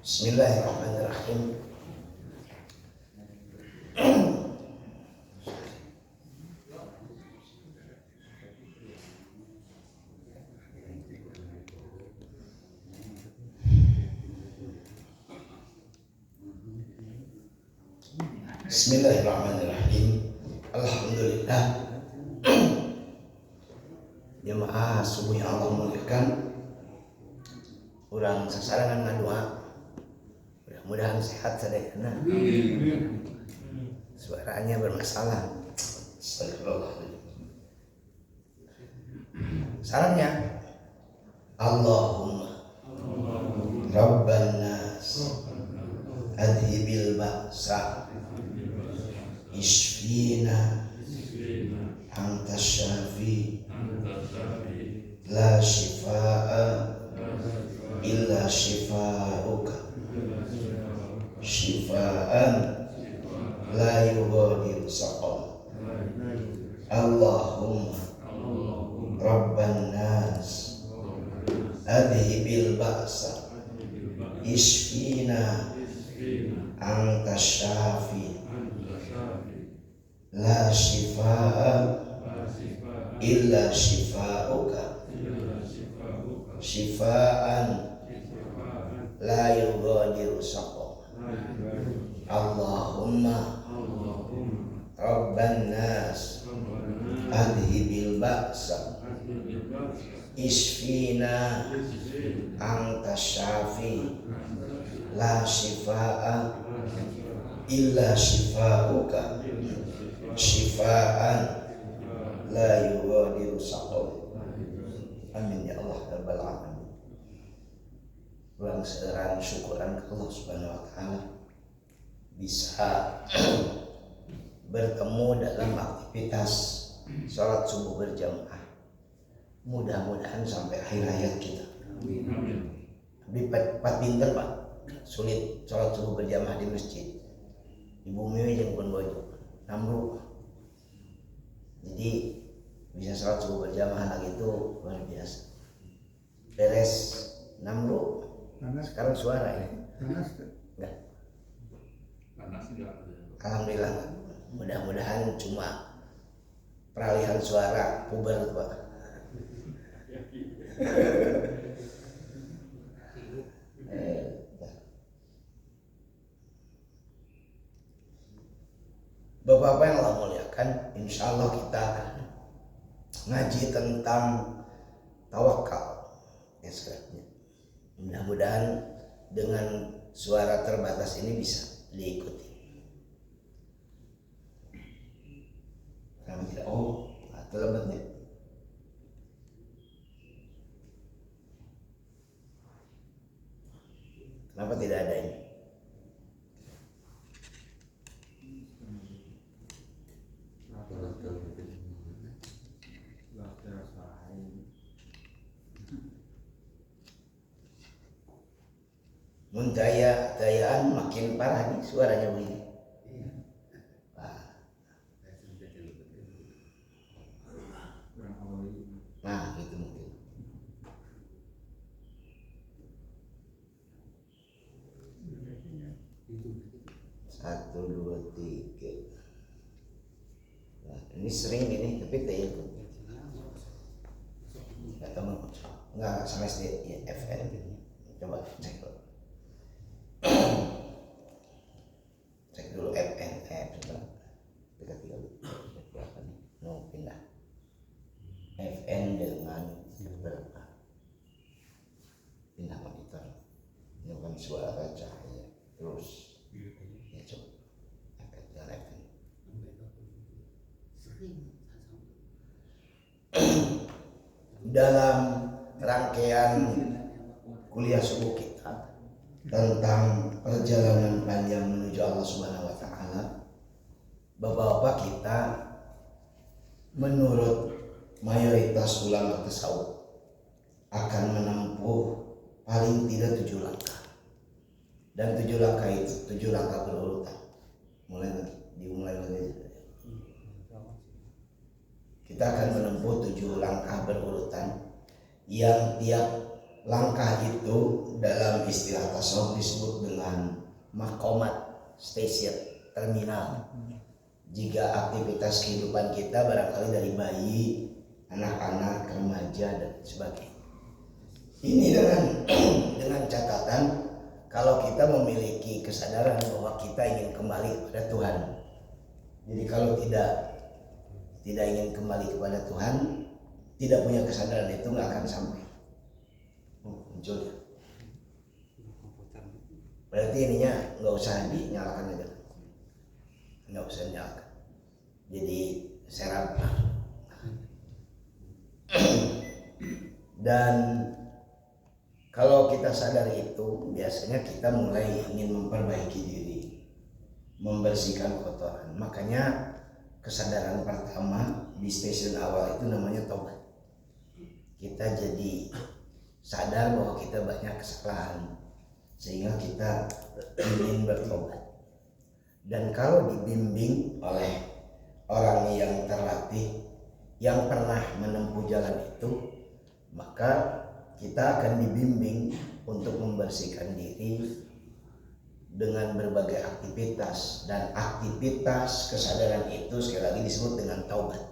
Bismillahirrahmanirrahim. Bismillahirrahmanirrahim. Alhamdulillah. Jemaah subuh yang Allah muliakan, urang sasarangan ngadua. Mudah-mudahan sehat sadayana. Suaranya bermasalah. Astagfirullah. Salamnya Allahumma Rabban nas adhibil ba'sa ishfina anta syafi la shifaa illa shifauka shifaan la yughadiru saqam. Allahumma Rabban nas adhibil ba'sa ishfina anta syafi la shifaa illa shifauka shifaan la yughadiru saqam. Allahumma Rabban nas adhibil ba'sa ishfina anta syafi la shifaa illa shifauka shifaan la yughadiru saqam. Amin ya Allah rabbal alamin. Ulang seorang syukuran ke Allah Subhanahu wa taala bisa bertemu dalam aktivitas sholat subuh berjamaah. Mudah-mudahan sampai akhir hayat kita. Tapi pat pinter Pak, sulit sholat subuh berjamaah di masjid. Ibu Miwi jeung pun bojo nambruk. Jadi bisa sholat subuh berjamaah lagi itu luar biasa. Beres nambruk. Sekarang suara ya. Enggak. Alhamdulillah. Mudah-mudahan cuma peralihan suara puber Pak. Bapak-bapak yang Allah muliakan, insya Allah kita akan ngaji tentang tawakal. Ya, mudah-mudahan dengan suara terbatas ini bisa diikuti. Kenapa tidak? Oh, atau lembatnya. Kenapa tidak ada ini? Dayaan makin parah nih suaranya begini. Nah, gitu mungkin. Satu, dua, tiga. Nah, ini sering ini, tapi tidak ikut. Nggak teman, nggak sama SD FN. Coba cek dulu. Cek dulu FN, sebentar. Dekat dulu. Berapa nih? No, pindah. FN dengan berapa? Pindah monitor. Ini bukan suara cahaya. Terus ya coba FN dengan FN. Dalam rangkaian kuliah subuh kita tentang perjalanan panjang menuju Allah Subhanahu wa taala, Bapak-bapak kita menurut mayoritas ulama tasawuf akan menempuh paling tidak 7 langkah. Dan 7 langkah itu 7 langkah berurutan. Dimulai lagi. Kita akan menempuh 7 langkah berurutan yang tiap langkah itu dalam istilah tasawuf disebut dengan maqamat, station, terminal. Jika aktivitas kehidupan kita barangkali dari bayi, anak-anak, remaja dan sebagainya. Ini dengan catatan kalau kita memiliki kesadaran bahwa kita ingin kembali kepada Tuhan. Jadi kalau tidak ingin kembali kepada Tuhan, tidak punya kesadaran itu nggak akan sampai. Muncul ya. Berarti ininya nggak usah dinyalakan aja, nggak usah dinyalakan. Jadi serap. Dan kalau kita sadar itu, biasanya kita mulai ingin memperbaiki diri, membersihkan kotoran. Makanya kesadaran pertama di stasiun awal itu namanya tobat. Kita jadi sadar bahwa kita banyak kesalahan, sehingga kita ingin bertobat. Dan kalau dibimbing oleh orang yang terlatih, yang pernah menempuh jalan itu, maka kita akan dibimbing untuk membersihkan diri dengan berbagai aktivitas. Dan aktivitas kesadaran itu sekali lagi disebut dengan taubat.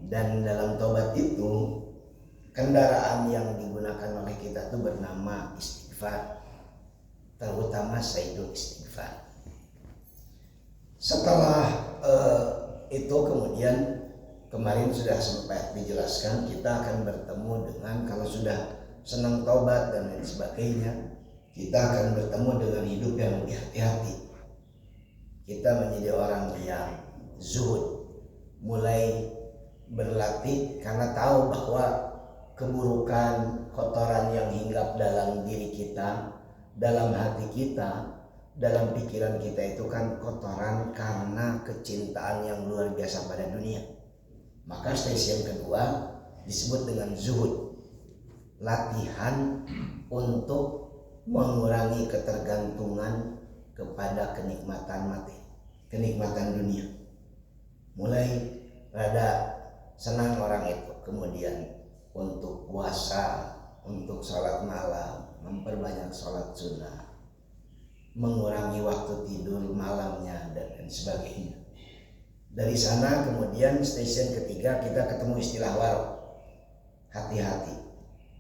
Dan dalam taubat itu, kendaraan yang digunakan oleh kita itu bernama istighfar, terutama sayyidul istighfar. Setelah itu kemudian kemarin sudah sempat dijelaskan, kita akan bertemu dengan, kalau sudah senang taubat dan lain sebagainya, kita akan bertemu dengan hidup yang lebih hati-hati. Kita menjadi orang yang zuhud, mulai berlatih karena tahu bahwa keburukan, kotoran yang hinggap dalam diri kita, dalam hati kita, dalam pikiran kita itu kan kotoran karena kecintaan yang luar biasa pada dunia. Maka stasiun kedua disebut dengan zuhud, latihan untuk mengurangi ketergantungan kepada kenikmatan materi, kenikmatan dunia. Mulai rada senang orang itu, kemudian untuk puasa, untuk sholat malam, memperbanyak sholat sunnah, mengurangi waktu tidur malamnya dan sebagainya. Dari sana kemudian stasiun ketiga kita ketemu istilah warok, hati-hati.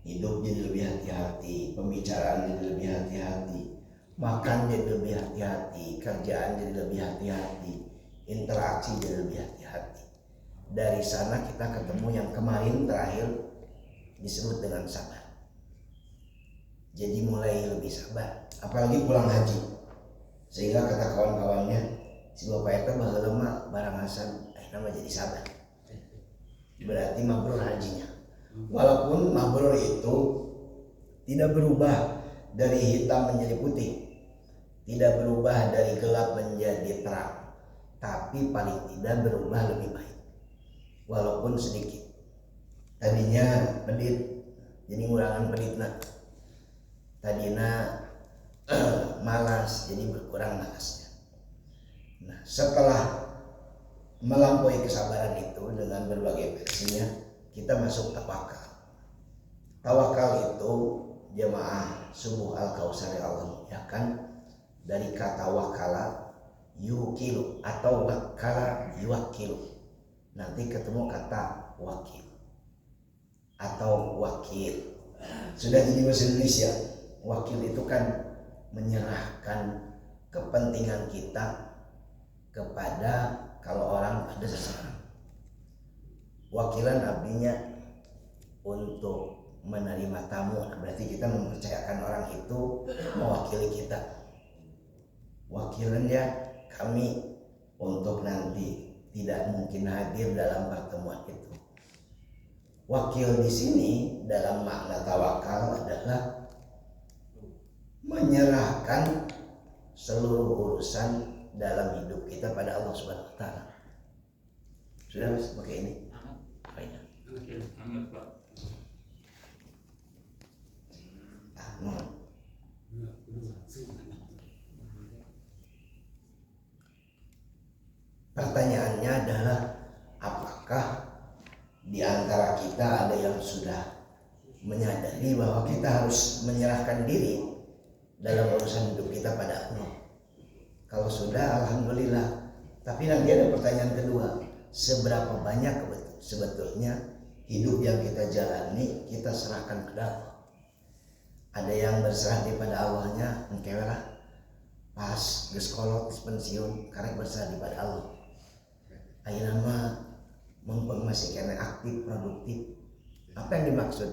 Hidup jadi lebih hati-hati, pembicaraan jadi lebih hati-hati, makan jadi lebih hati-hati, kerjaan jadi lebih hati-hati, interaksi jadi lebih hati-hati. Dari sana kita ketemu yang kemarin terakhir disebut dengan sabar. Jadi mulai lebih sabar, apalagi pulang haji. Sehingga kata kawan-kawannya, si bapak itu baheula mah barang hasan nama jadi sabar. Berarti mabrur hajinya. Walaupun mabrur itu tidak berubah dari hitam menjadi putih, tidak berubah dari gelap menjadi terang, tapi paling tidak berubah lebih baik, walaupun sedikit. Tadinya pedit, jadi ngurangan peditna. Tadinya malas, jadi berkurang malasnya. Nah, setelah melampaui kesabaran itu dengan berbagai versinya, kita masuk tawakal. Tawakal itu jemaah subuh al-kausar Allah muliakan dari kata wakala yukilu atau wakala yuwakilu. Nanti ketemu kata wakil atau wakil. Sudah jadi bahasa Indonesia. Wakil itu kan menyerahkan kepentingan kita kepada, kalau orang ada seseorang. Wakilan artinya untuk menerima tamu, berarti kita mempercayakan orang itu mewakili kita. Wakilan ya kami untuk nanti tidak mungkin hadir dalam pertemuan itu. Wakil di sini dalam makna tawakal adalah menyerahkan seluruh urusan dalam hidup kita pada Allah Subhanahu wa taala. Sudah Mas pakai ini? Apanya? Pertanyaannya adalah apakah di antara kita ada yang sudah menyadari bahwa kita harus menyerahkan diri dalam urusan hidup kita pada Allah. Kalau sudah, alhamdulillah. Tapi nanti ada pertanyaan kedua, seberapa banyak sebetulnya hidup yang kita jalani kita serahkan kepada Allah. Ada yang berserah daripada Allahnya, engkewelah pas geus kolot geus pensiun karek berserah daripada Allah. Ayeuna mah mumpung masih kena aktif produktif. Apa yang dimaksud?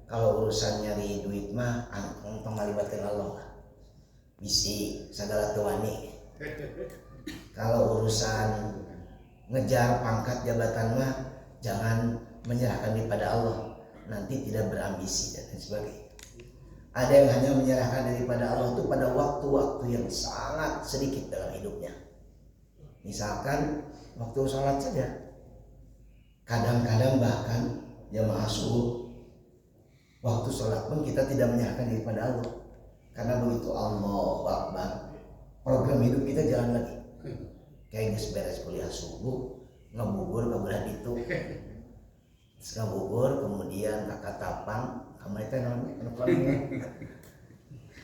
Kalau urusan nyari duit mah antong malibatkeun Allah. Bisi sagala teu wani. Kalau urusan ngejar pangkat jabatan mah jangan menyerahkan daripada Allah, nanti tidak berambisi dan lain sebagainya. Ada yang hanya menyerahkan daripada Allah itu pada waktu-waktu yang sangat sedikit dalam hidupnya. Misalkan waktu sholat saja. Kadang-kadang bahkan jamaah subuh waktu sholat pun kita tidak menyerahkan daripada Allah. Karena begitu Allahu Akbar, program hidup kita jalan lagi. Kayak beres kuliah subuh, ngebubur ke belah itu. Ngabubur kemudian kakak tapang kamar itu anu koneng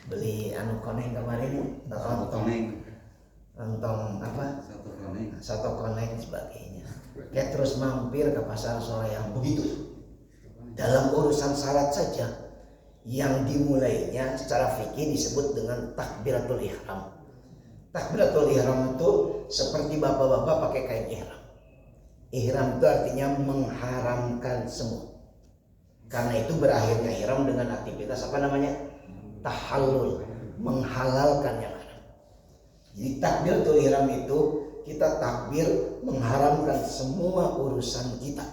beli anu koneng kemarin lontong apa satu koneng sebagainya. Kayak terus mampir ke pasar sore yang begitu. Dalam urusan salat saja yang dimulainya secara fikih disebut dengan takbiratul ihram. Takbiratul ihram itu seperti bapak-bapak pakai kain ihram. Ihram itu artinya mengharamkan semua. Karena itu berakhirnya ihram dengan aktivitas apa namanya? Tahallul, menghalalkan yang haram. Jadi takbiratul ihram itu kita takbir mengharamkan semua urusan kita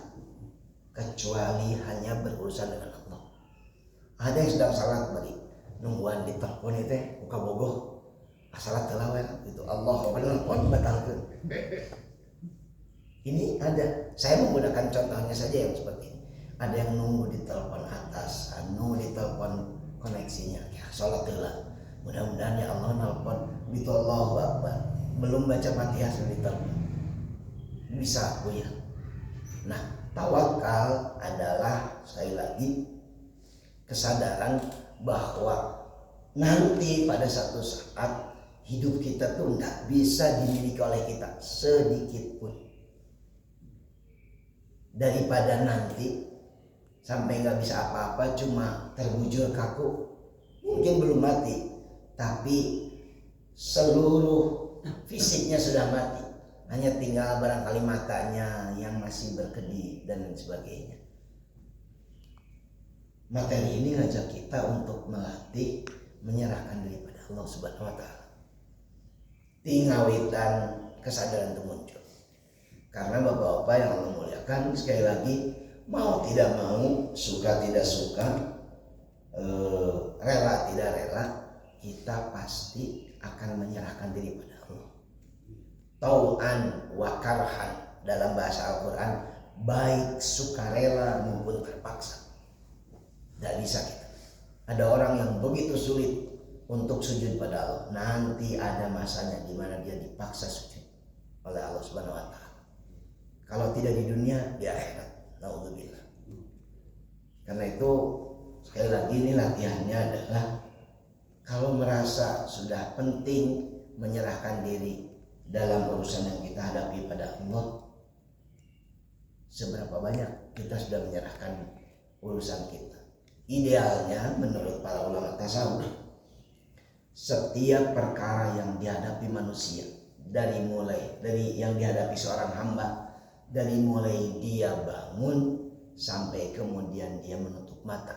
kecuali hanya berurusan dengan Allah. Ada yang sedang salat bari nungguan di telepon itu buka bogoh salat telawar itu Allah telepon batalkan. Ini ada, saya menggunakan contohnya saja yang seperti ini. Ada yang nunggu di telepon atas, nunggu di telepon koneksinya, ya sholat telah. Mudah-mudahan ya Allah nelpon, itu Allahu Akbar. Belum baca Fatihah sudah ditelepon. Bisa aku ya. Nah, tawakal adalah sekali lagi kesadaran bahwa nanti pada satu saat hidup kita tuh nggak bisa dimiliki oleh kita sedikit pun. Daripada nanti sampai nggak bisa apa-apa cuma terbujur kaku, mungkin belum mati tapi seluruh fisiknya sudah mati, hanya tinggal barangkali matanya yang masih berkedip dan lain sebagainya. Materi ini ngajak kita untuk melatih menyerahkan diri pada Allah Subhanahu wa Ta'ala. Tingawitan kesadaran itu muncul. Karena bapak-bapak yang Allah muliakan, sekali lagi mau tidak mau, suka tidak suka, rela tidak rela, kita pasti akan menyerahkan diri pada Allah. Tau'an wa karhan dalam bahasa Al-Quran, baik sukarela maupun terpaksa. Tidak bisa kita. Ada orang yang begitu sulit untuk sujud pada Allah. Nanti ada masanya di mana dia dipaksa sujud oleh Allah Subhanahu wa Ta'ala. Kalau tidak di dunia, di akhirat. Naudzubillah. Karena itu sekali lagi ini latihannya adalah kalau merasa sudah penting menyerahkan diri dalam urusan yang kita hadapi pada Allah, seberapa banyak kita sudah menyerahkan urusan kita. Idealnya menurut para ulama tasawuf, setiap perkara yang dihadapi manusia, dari yang dihadapi seorang hamba, dari mulai dia bangun sampai kemudian dia menutup mata,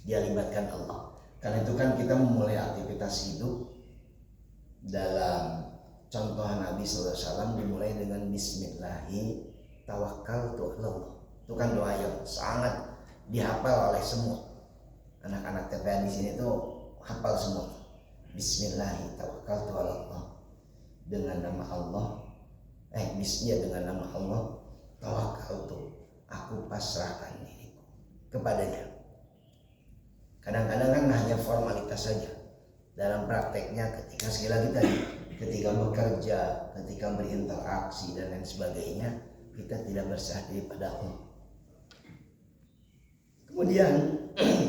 dia libatkan Allah. Karena itu kan kita memulai aktivitas hidup dalam contoh Nabi SAW dimulai dengan Bismillahi tawakkaltu 'alallah. Itu kan doa yang sangat dihafal oleh semua anak-anak TPA di sini tuh hafal semua. Bismillahi tawakkaltu 'alallah, dengan nama Allah, bismillah dengan nama Allah, tawakkaltu, aku pasrahkan diriku kepadanya. Kadang-kadang kan hanya formalitas saja. Dalam prakteknya ketika sekali lagi tadi, ketika bekerja, ketika berinteraksi dan lain sebagainya, kita tidak berserah diri pada Allah. Kemudian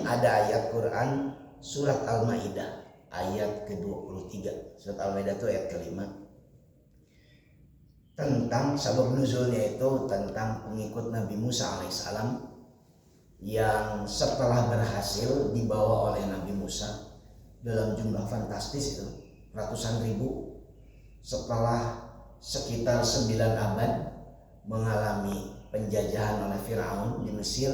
ada ayat Quran surat Al-Maidah ayat ke-23. Surat Al-Maidah itu ayat ke-5 tentang sabab nuzulnya itu tentang pengikut Nabi Musa alaihissalam yang setelah berhasil dibawa oleh Nabi Musa dalam jumlah fantastis itu ratusan ribu, setelah sekitar 9 abad mengalami penjajahan oleh Firaun di Mesir,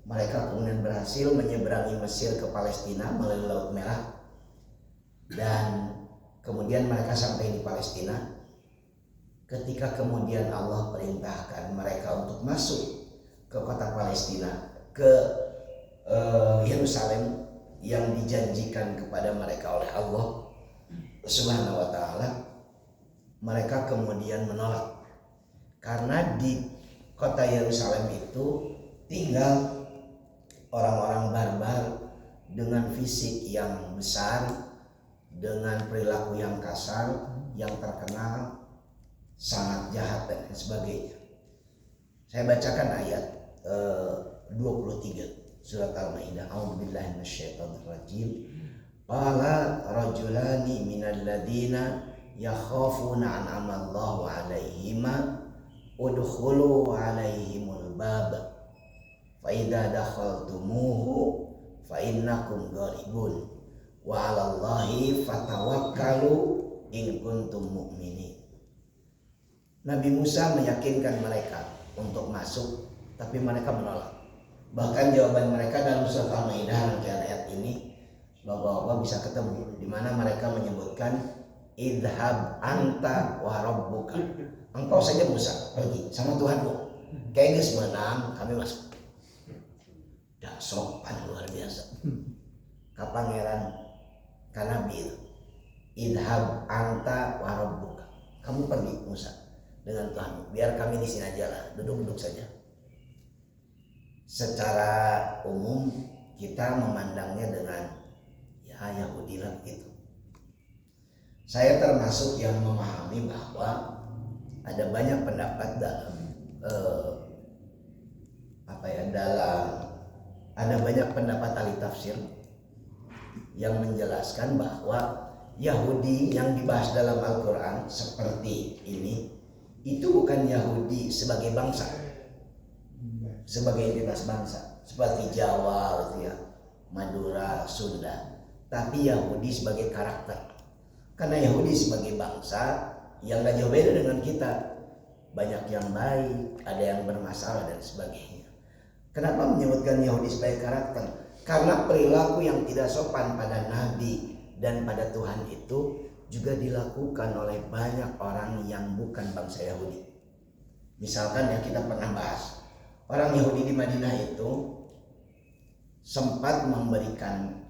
mereka kemudian berhasil menyeberangi Mesir ke Palestina melalui Laut Merah, dan kemudian mereka sampai di Palestina. Ketika kemudian Allah perintahkan mereka untuk masuk ke kota Palestina, ke Yerusalem yang dijanjikan kepada mereka oleh Allah Subhanahu wa taala, mereka kemudian menolak karena di kota Yerusalem itu tinggal orang-orang barbar dengan fisik yang besar, dengan perilaku yang kasar, yang terkenal sangat jahat dan sebagainya. Saya bacakan ayat 23 surat Al-Maidah. A'udzubillahi minasyaitonirrajim. Qala rajulani minal ladina yakhafuna an'amallahu 'alaihima udkhulu 'alaihimul bab fa idza dakhaltumuhu fa innakum ghalibun wa 'alallahi fatawakkalu in kuntum mu'minin. Nabi Musa meyakinkan mereka untuk masuk, tapi mereka menolak. Bahkan jawaban mereka dalam surat Al-Maidah rangkaian ayat ini Bapak-bapak bisa ketemu di mana mereka menyebutkan idhab anta wa rabbuka. Engkau saja Musa pergi sama Tuhanmu. Kayaknya semenang kami masuk. Dah sopan luar biasa. Kapangeran kanabi itu. Idhab anta wa rabbuka. Kamu pergi Musa dengan Tuhanmu. Biar kami di sini aja lah, duduk-duduk saja. Secara umum kita memandangnya dengan Yahudi lah gitu. Saya termasuk yang memahami bahwa ada banyak pendapat dalam ada banyak pendapat ahli tafsir yang menjelaskan bahwa Yahudi yang dibahas dalam Al-Quran seperti ini itu bukan Yahudi sebagai bangsa, sebagai entitas bangsa seperti Jawa gitu ya, Madura, Sunda, tapi Yahudi sebagai karakter. Karena Yahudi sebagai bangsa yang gak jauh beda dengan kita, banyak yang baik, ada yang bermasalah dan sebagainya. Kenapa menyebutkan Yahudi sebagai karakter? Karena perilaku yang tidak sopan pada Nabi dan pada Tuhan itu juga dilakukan oleh banyak orang yang bukan bangsa Yahudi. Misalkan ya, kita pernah bahas orang Yahudi di Madinah itu sempat memberikan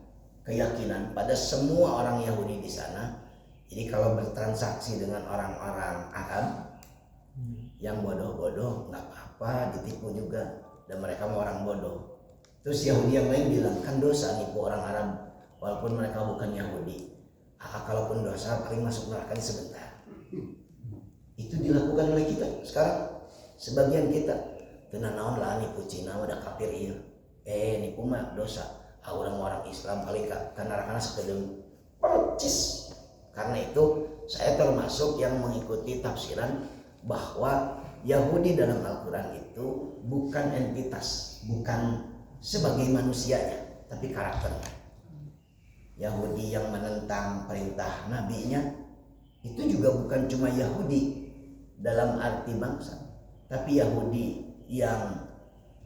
keyakinan pada semua orang Yahudi di sana. Jadi kalau bertransaksi dengan orang-orang Arab yang bodoh-bodoh nggak apa-apa, ditipu juga, dan mereka mau orang bodoh. Terus Yahudi yang lain bilang kan dosa nipu orang Arab walaupun mereka bukan Yahudi. Kalaupun dosa paling masuk neraka sebentar. Itu dilakukan oleh kita sekarang. Sebagian kita kena naon lah nipu Cina udah kafir iya. Nipu mah dosa. Orang-orang Islam paling karena neraka sekedeng percis. Karena itu saya termasuk yang mengikuti tafsiran bahwa Yahudi dalam Al-Quran itu bukan entitas, bukan sebagai manusianya, tapi karakternya. Yahudi yang menentang perintah nabinya itu juga bukan cuma Yahudi dalam arti bangsa, tapi Yahudi yang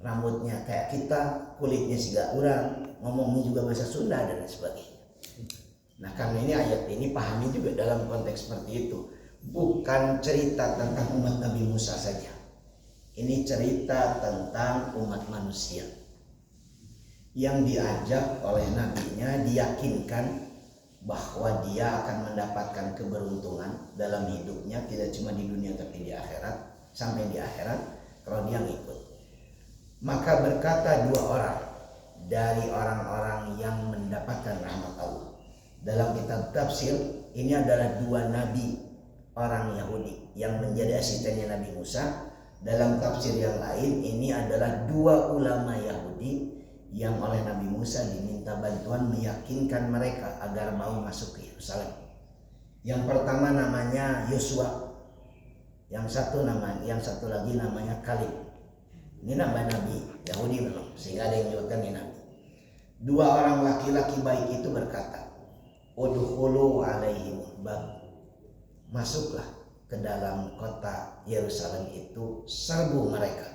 rambutnya kayak kita, kulitnya siga urang, ngomongnya juga bahasa Sunda dan sebagainya. Nah, karena ini ayat ini pahami juga dalam konteks seperti itu. Bukan cerita tentang umat Nabi Musa saja. Ini cerita tentang umat manusia yang diajak oleh nabinya, diyakinkan bahwa dia akan mendapatkan keberuntungan dalam hidupnya, tidak cuma di dunia tapi di akhirat. Sampai di akhirat kalau dia ngikut. Maka berkata dua orang dari orang-orang yang mendapatkan rahmat Allah. Dalam kitab tafsir ini adalah dua nabi orang Yahudi yang menjadi asistennya Nabi Musa. Dalam tafsir yang lain ini adalah dua ulama Yahudi yang oleh Nabi Musa diminta bantuan meyakinkan mereka agar mau masuk ke Yerusalem. Yang pertama namanya Yosua, yang satu lagi namanya Kalib. Ini nama Nabi Yahudi memang, sehingga ada yang menyebutkan ini Nabi. Dua orang laki-laki baik itu berkata, udkhulu alaihim bab, masuklah ke dalam kota Yerusalem itu, serbu mereka.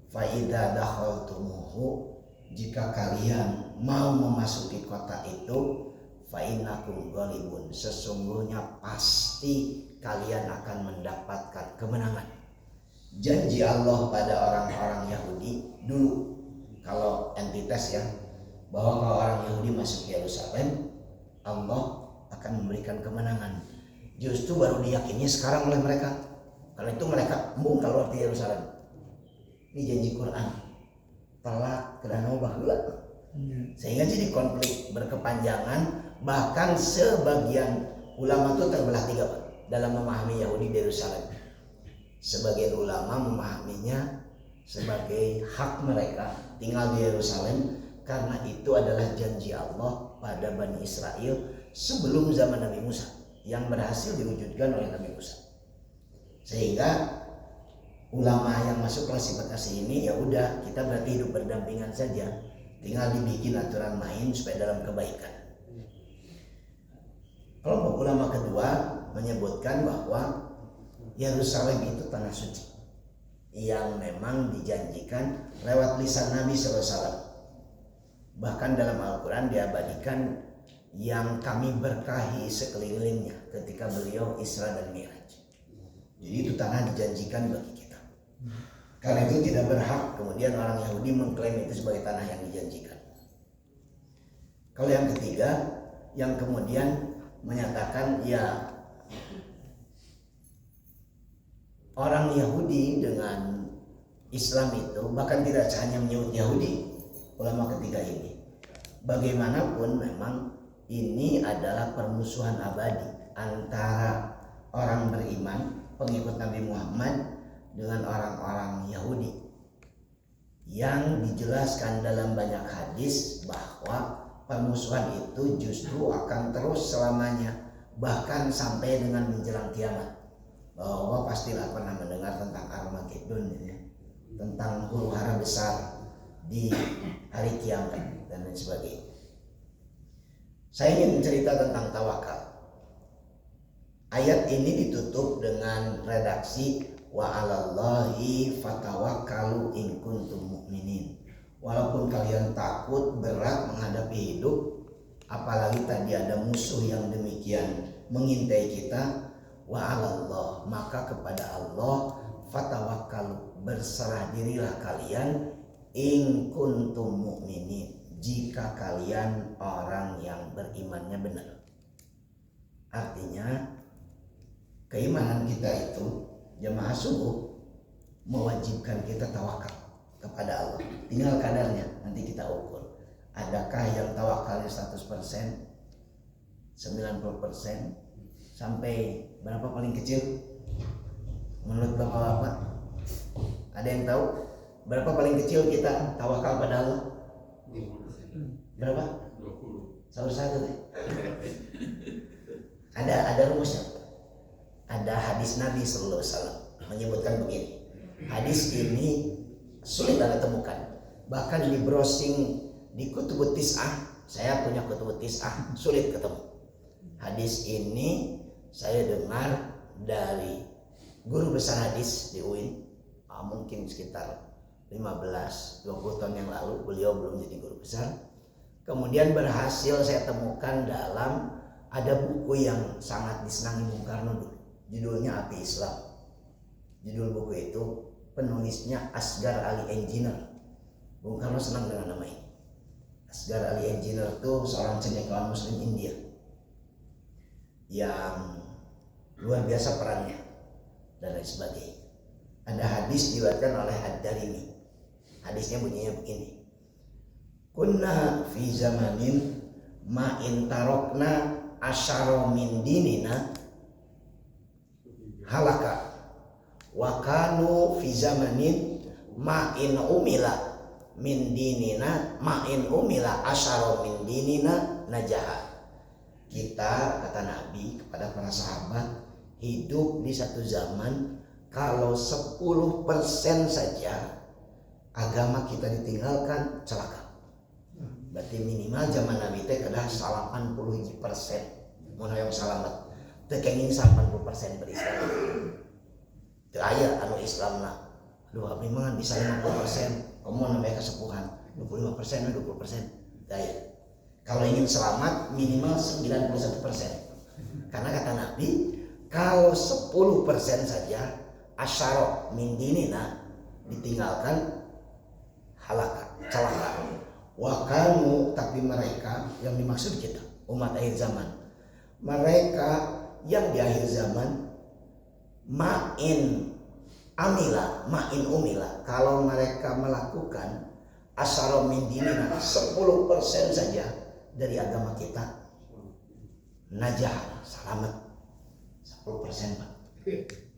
Fa idza dakhaltumuhu, jika kalian mau memasuki kota itu, fa innakum ghalibun, sesungguhnya pasti kalian akan mendapatkan kemenangan. Janji Allah pada orang-orang Yahudi dulu, kalau entitas ya, bahwa kalau orang Yahudi masuk Yerusalem, Allah akan memberikan kemenangan. Justru baru diyakini sekarang oleh mereka, karena itu mereka embung keluar di Yerusalem. Ini janji Quran, telat kerana baheula, sehingga jadi konflik berkepanjangan. Bahkan sebagian ulama itu terbelah tiga dalam memahami Yahudi di Yerusalem. Sebagian ulama memahaminya sebagai hak mereka tinggal di Yerusalem, karena itu adalah janji Allah pada Bani Israel sebelum zaman Nabi Musa, yang berhasil diwujudkan oleh Nabi Musa. Sehingga ulama yang masuk klasifikasi ini, ya udah, kita berarti hidup berdampingan saja, tinggal dibikin aturan main supaya dalam kebaikan. Kelompok ulama kedua menyebutkan bahwa Yerusalem itu tanah suci yang memang dijanjikan lewat lisan Nabi SAW. Bahkan dalam Al-Quran diabadikan yang kami berkahi sekelilingnya ketika beliau Isra dan Mi'raj. Jadi itu tanah dijanjikan bagi kita. Karena itu tidak berhak kemudian orang Yahudi mengklaim itu sebagai tanah yang dijanjikan. Kalau yang ketiga, yang kemudian menyatakan ya orang Yahudi dengan Islam itu, bahkan tidak hanya menyebut Yahudi, ulama ketiga ini, bagaimanapun memang ini adalah permusuhan abadi antara orang beriman pengikut Nabi Muhammad dengan orang-orang Yahudi, yang dijelaskan dalam banyak hadis bahwa permusuhan itu justru akan terus selamanya, bahkan sampai dengan menjelang kiamat. Bahwa pastilah pernah mendengar tentang Armageddon ya, tentang huru hara besar di hari kiamat dan lain sebagainya. Saya ingin cerita tentang tawakal. Ayat ini ditutup dengan redaksi wa 'alallahi fatawakkalu in kuntum mu'minin. Walaupun kalian takut berat menghadapi hidup, apalagi tadi ada musuh yang demikian mengintai kita, wa 'alallah, maka kepada Allah fatawakkalu, berserah dirilah kalian, in kuntum mu'minin, jika kalian orang yang berimannya benar. Artinya keimanan kita itu, jamaah subuh, mewajibkan kita tawakal kepada Allah. Tinggal kadarnya nanti kita ukur. Adakah yang tawakalnya 100%, 90%, sampai berapa paling kecil? Menurut bapak-bapak, ada yang tahu berapa paling kecil kita tawakal pada Allah? Berapa? 20. Satu deh. Ada rumusnya. Ada hadis Nabi Sallallahu Alaihi Wasallam menyebutkan begini. Hadis ini sulit Anda temukan. Bahkan di browsing di Kutubut Tis'ah, saya punya Kutubut Tis'ah, sulit ketemu. Hadis ini saya dengar dari guru besar hadis di UIN, mungkin sekitar 15-20 tahun yang lalu, beliau belum jadi guru besar. Kemudian berhasil saya temukan dalam ada buku yang sangat disenangi Bung Karno dulu, judulnya Api Islam. Judul buku itu penulisnya Asgar Ali Engineer. Bung Karno senang dengan nama ini. Asgar Ali Engineer itu seorang cendekiawan Muslim India yang luar biasa perannya dan lain sebagainya. Ada hadis diriwayatkan oleh Ad-Darimi. Hadisnya bunyinya begini. Kunna fi zamanin ma in tarokna asyara min dinina halaka wa kanu fi zamanin ma in umila min dinina ma'in umila asyara min dinina najaha. Kita, kata Nabi kepada para sahabat, hidup di satu zaman kalau 10% saja agama kita ditinggalkan celaka. Berarti minimal zaman Nabi teh kedah 80% mun hoyong salamet. Teu kenging 80% berislam. Teu aya anu Islamna. Aduh abdi mah bisa 50%, komo namanya kesepuhan. 25%, 20%. Daya. Kalau ingin selamat minimal 91%. Karena kata Nabi, kalau 10% saja asyara min dinina ditinggalkan halaka, celaka. Wa kamu, tapi mereka yang dimaksud kita umat akhir zaman, mereka yang di akhir zaman ma'in umila, kalau mereka melakukan asyara min dinina 10% saja dari agama kita, najah, selamat 10% Pak.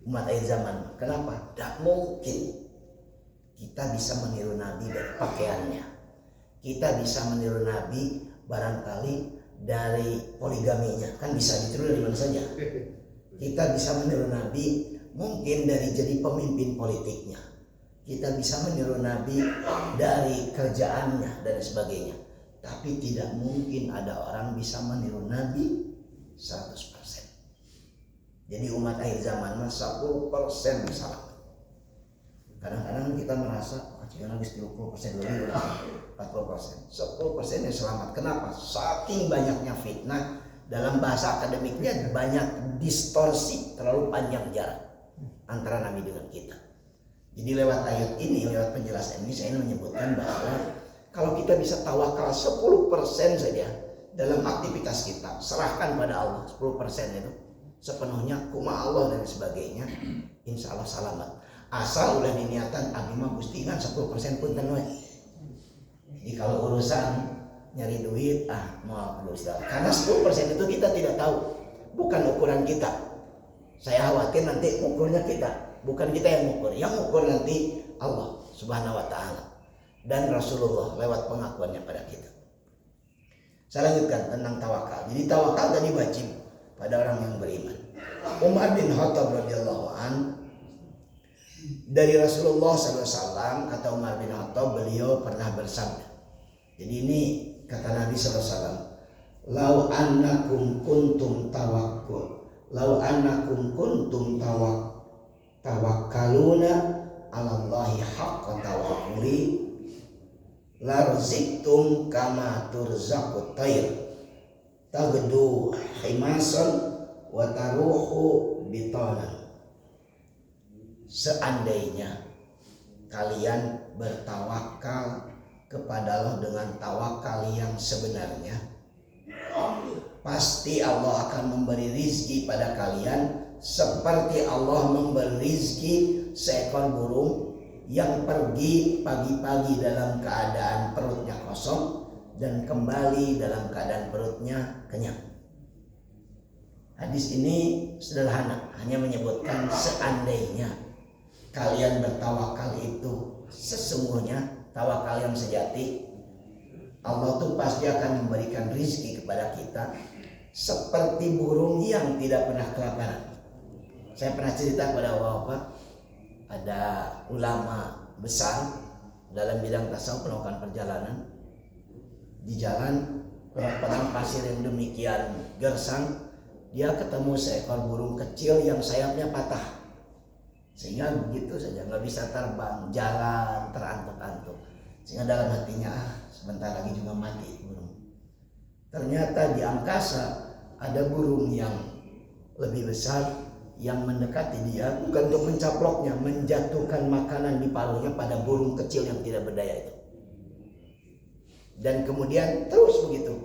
Umat akhir zaman. Kenapa? Tidak mungkin kita bisa meniru Nabi dari pakaiannya. Kita bisa meniru Nabi barangkali dari poligaminya. Kan bisa ditiru dari mana saja. Kita bisa meniru Nabi mungkin dari jadi pemimpin politiknya. Kita bisa meniru Nabi dari kerjaannya dan sebagainya. Tapi tidak mungkin ada orang bisa meniru Nabi 100%. Jadi umat akhir zaman 10% salah. Kadang-kadang kita merasa jangan habis 30% lebih 40%. 10% yang selamat. Kenapa? Saking banyaknya fitnah, dalam bahasa akademiknya banyak distorsi, terlalu panjang jarak antara Nabi dengan kita. Jadi lewat ayat ini, lewat penjelasan ini saya ingin menyebutkan bahwa kalau kita bisa tawakal 10% saja dalam aktivitas kita, serahkan pada Allah 10% itu sepenuhnya kuma Allah dan sebagainya, insya Allah selamat. Asal udah diniatan abdi mah gusti kan 10% pun we. Jadi kalau urusan nyari duit mau terus dah. Karena 10% itu kita tidak tahu, bukan ukuran kita. Saya khawatir nanti ukurnya kita, bukan kita yang ukur. Yang ukur nanti Allah Subhanahu wa taala dan Rasulullah lewat pengakuannya pada kita. Saya lanjutkan tentang tawakal. Jadi tawakal tadi wajib pada orang yang beriman. Umar bin Khattab radhiyallahu an, dari Rasulullah SAW, kata Umar bin Khattab, beliau pernah bersabda. Jadi ini kata Nabi SAW, lau annakum kuntum tawakkaluna ala Allahi haqqa tawakkuli la rizqtum kama turzaqut tayr tagdu himasan wa taruhu bitanan. Seandainya kalian bertawakal kepada Allah dengan tawakal yang sebenarnya, pasti Allah akan memberi rizki pada kalian seperti Allah memberi rizki seekor burung yang pergi pagi-pagi dalam keadaan perutnya kosong dan kembali dalam keadaan perutnya kenyang. Hadis ini sederhana, hanya menyebutkan seandainya kalian bertawakal itu sesungguhnya tawakal yang sejati, Allah tuh pasti akan memberikan rizki kepada kita seperti burung yang tidak pernah kelaparan. Saya pernah cerita kepada bapak, ada ulama besar dalam bidang tasawuf melakukan perjalanan di jalan padang pasir yang demikian gersang, dia ketemu seekor burung kecil yang sayapnya patah. Sehingga begitu saja nggak bisa terbang, jalan terantuk-antuk. Sehingga dalam hatinya sebentar lagi juga mati burung. Ternyata di angkasa ada burung yang lebih besar yang mendekati dia, bukan untuk mencaploknya, menjatuhkan makanan di paruhnya pada burung kecil yang tidak berdaya itu. Dan kemudian terus begitu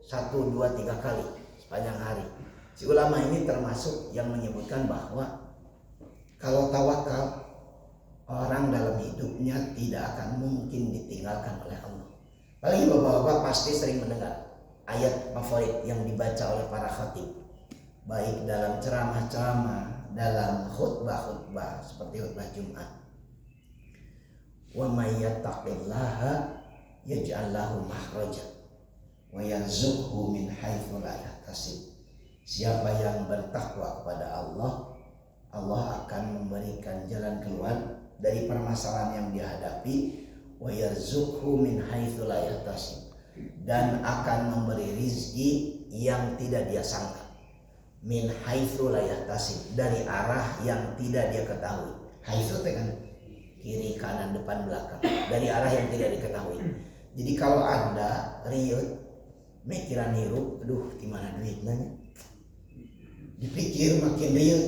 1, 2, 3 kali sepanjang hari. Si ulama ini termasuk yang menyebutkan bahwa kalau tawakal, orang dalam hidupnya tidak akan mungkin ditinggalkan oleh Allah. Apalagi bapak-bapak pasti sering mendengar ayat favorit yang dibaca oleh para khatib, baik dalam ceramah-ceramah, dalam khutbah-khutbah seperti khutbah Jumat. Wa may yattaqillaha yaj'al lahu makhraja wa yarzuqhu min haitsu la yahtasib. Siapa yang bertakwa kepada Allah, Allah akan memberikan jalan keluar dari permasalahan yang dihadapi. Wa yarzuqhu min haitsu la yahtasib, dan akan memberi rizki yang tidak dia sangka. Min haitsu la yahtasib, dari arah yang tidak dia ketahui. Haitsu itu kan kiri, kanan, depan, belakang, dari arah yang tidak diketahui. Jadi kalau Anda riut mikiran hirup, aduh gimana duitnya, dipikir makin riut,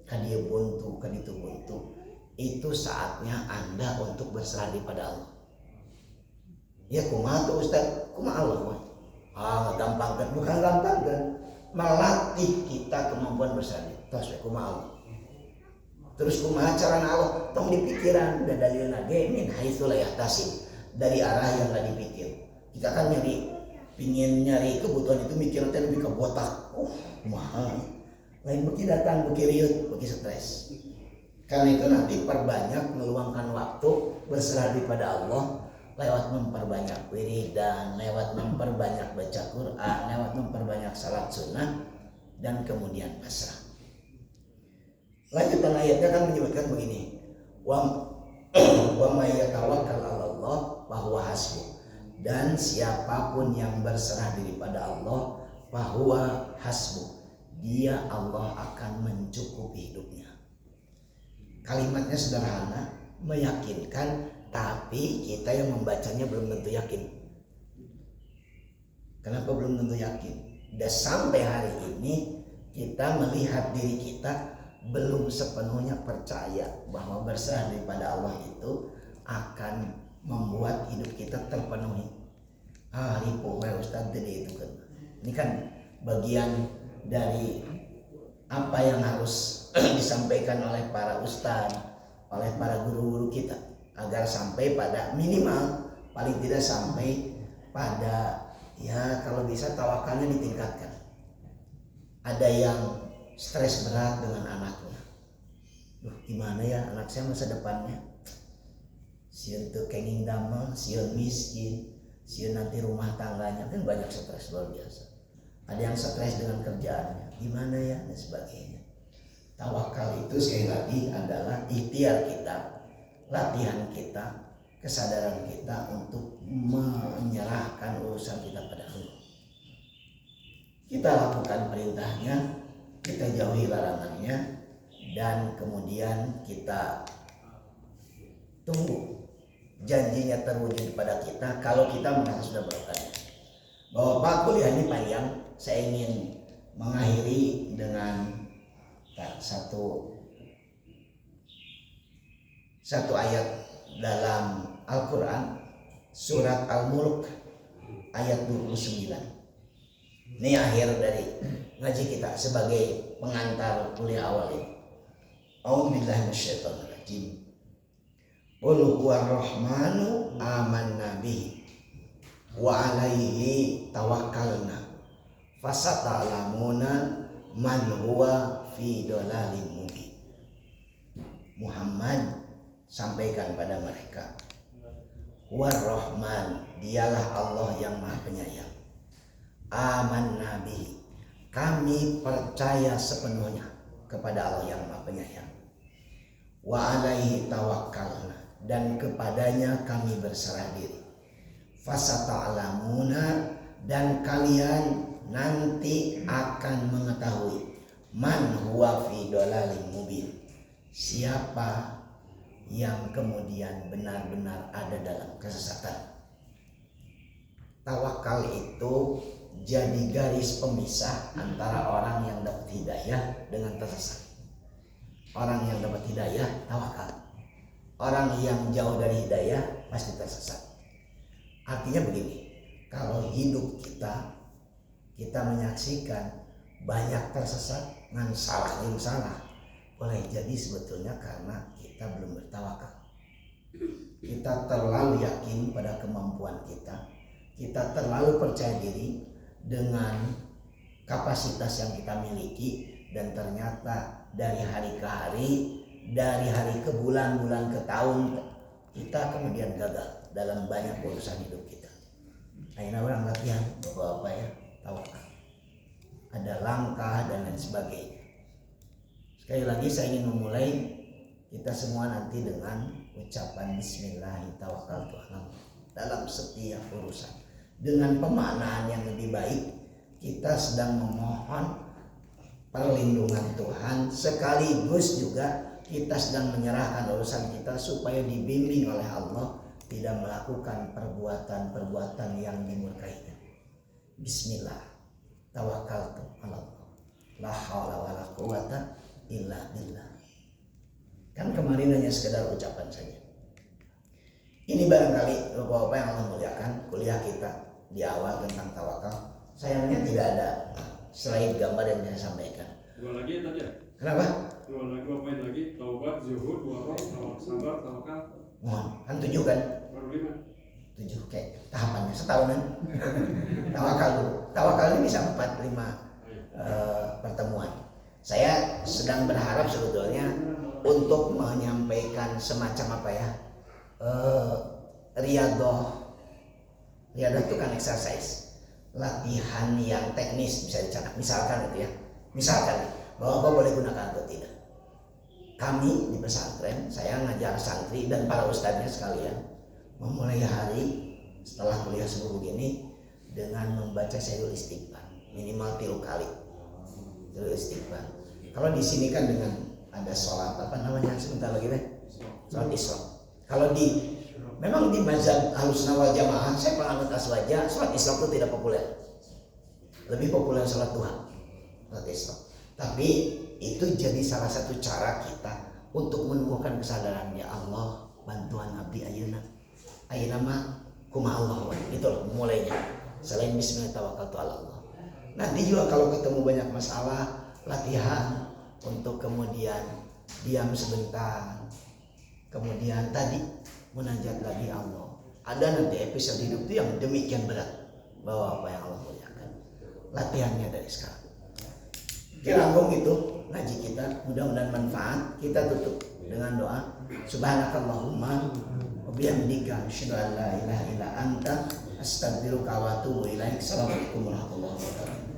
kan dia buntu, kan itu buntu. Itu saatnya Anda untuk berserah pada Allah. Ya kumaha tuh Ustaz, kumaha Allah? Nggak gampang kan? Bukan gampang kan? Melatih kita kemampuan berserah. Terus kumaha Allah. Terus kumaha cara Allah? Tong dipikiran dan dalilna ge min haitsu la yahtasib, dari arah yang nggak dipikir. Kita kan pingin nyari kebutuhan itu mikir teh lebih ke botak. Kumaha? Lain beki datang, beki riut, beki stres. Karena itu nanti perbanyak meluangkan waktu berserah pada Allah lewat memperbanyak wiridan, lewat memperbanyak baca Quran, lewat memperbanyak salat sunnah, dan kemudian pasrah. Lanjutan ayatnya kan menyebutkan begini, wa may yatawakkal 'alallah fahuwa hasbuh, dan siapapun yang berserah diri pada Allah fahuwa hasbuh, dia Allah akan mencukupi hidupnya. Kalimatnya sederhana, meyakinkan, tapi kita yang membacanya belum tentu yakin. Kenapa belum tentu yakin? Dan sampai hari ini kita melihat diri kita belum sepenuhnya percaya bahwa berserah daripada Allah itu akan membuat hidup kita terpenuhi. Ribu Ustaz tadi itu kan. Ini kan bagian dari apa yang harus disampaikan oleh para ustaz, oleh para guru-guru kita, agar sampai pada minimal paling tidak sampai pada ya kalau bisa tawakalnya ditingkatkan. Ada yang stres berat dengan anaknya. Gimana ya anak saya masa depannya? Sieun teu kenging damel, sieun miskin, sieun nanti rumah tangganya, kan banyak stres luar biasa. Ada yang stres dengan kerjaannya, gimana ya, dan sebagainya. Tawakal itu sekali lagi adalah ikhtiar kita, latihan kita, kesadaran kita untuk menyerahkan urusan kita pada Allah. Kita lakukan perintahnya, kita jauhi larangannya, dan kemudian kita tunggu janjinya terwujud pada kita kalau kita merasa sudah melakukannya. Bahwa Pak kuliah ini panjang, saya ingin mengakhiri dengan satu ayat dalam Al-Quran, surat Al-Mulk ayat 29. Ini akhir dari ngaji kita sebagai pengantar kuliah awal ini. A'udzubillahi minasyaitonir rajim. Qul huwar rahmanu amanna bihi wa alaihi tawakkalna fasata'lamuna man huwa fi dhalalin mubin. Muhammad, sampaikan pada mereka, huwar rahman, dialah Allah yang maha penyayang. Amanna bihi, kami percaya sepenuhnya kepada Allah yang maha penyayang. Wa alaihi tawakkalna, dan kepadanya kami berserah diri. Fasata'lamuna, dan kalian nanti akan mengetahui, man huwa fi dhalalin mubin, siapa yang kemudian benar-benar ada dalam kesesatan. Tawakal itu jadi garis pemisah antara orang yang dapat hidayah dengan tersesat. Orang yang dapat hidayah tawakal, orang yang jauh dari hidayah pasti tersesat. Artinya begini, kalau hidup kita menyaksikan banyak tersesat dengan salah, boleh jadi sebetulnya karena kita belum bertawakal. Kita terlalu yakin pada kemampuan kita terlalu percaya diri dengan kapasitas yang kita miliki, dan ternyata dari hari ke hari, dari hari ke bulan, bulan ke tahun, kita kemudian gagal dalam banyak urusan hidup kita. Akhirnya orang latihan bapak-bapak ya, tawakal. Ada langkah dan lain sebagainya. Sekali lagi saya ingin memulai kita semua nanti dengan ucapan Bismillahirrahmanirrahim dalam setiap urusan. Dengan pemaknaan yang lebih baik, kita sedang memohon perlindungan Tuhan, sekaligus juga kita sedang menyerahkan urusan kita supaya dibimbing oleh Allah tidak melakukan perbuatan-perbuatan yang dimurkainya. Bismillah, tawakkaltu 'ala Allah, la haula wala quwata illa billah. Kan kemarin hanya sekedar ucapan saja. Ini barangkali Bapak-bapak yang Allah muliakan, kuliah kita di awal tentang tawakal. Sayangnya tidak ada slide gambar yang saya sampaikan. Dua lagi tadi ya? Kenapa? Dua lagi, apain lagi? Taubat, zuhud, waro, sabar, tawakal. Mohon, kan 7 kan? Baru 5. 7 kayak tahapannya setahunan. Tawakal dulu. Tawakal ini bisa 4-5 pertemuan. Saya sedang berharap sebetulnya untuk menyampaikan semacam apa ya? Riyadah itu kan exercise, latihan yang teknis bisa dicatat. Misalkan itu ya, misalkan bahwa Bapak boleh gunakan atau tidak. Kami di pesantren, saya ngajar santri dan para ustadznya sekalian memulai hari setelah kuliah subuh begini dengan membaca Sayyidul Istighfar minimal 3 kali. Sayyidul Istighfar. Kalau di sini kan dengan ada sholat apa namanya sebentar lagi deh, sholat Isra. Kalau memang di mazhab Ahlussunnah wal Jamaah, saya penganut aswaja, sholat Isra itu tidak populer. Lebih populer sholat duha, sholat Isra. Tapi itu jadi salah satu cara kita untuk menumbuhkan kesadaran, ya Allah, bantuan abdi ayeuna. Ayeuna mah kumaha Allah, itu loh mulainya. Selain bismillah tawakkaltu 'ala Allah. Nanti juga kalau ketemu banyak masalah, latihan untuk kemudian diam sebentar. Kemudian tadi munajat lagi Allah. Ada nanti episode hidup itu yang demikian berat, bahwa apa yang Allah muliakan. Latihannya dari sekarang. Kiranggung itu ngaji kita, mudah-mudahan manfaat. Kita tutup dengan doa. Subhanakallahumma wa bihamdika asyhadu an la ilaha illa anta astaghfiruka wa atubu ilaik. Assalamualaikum warahmatullahi wabarakatuh.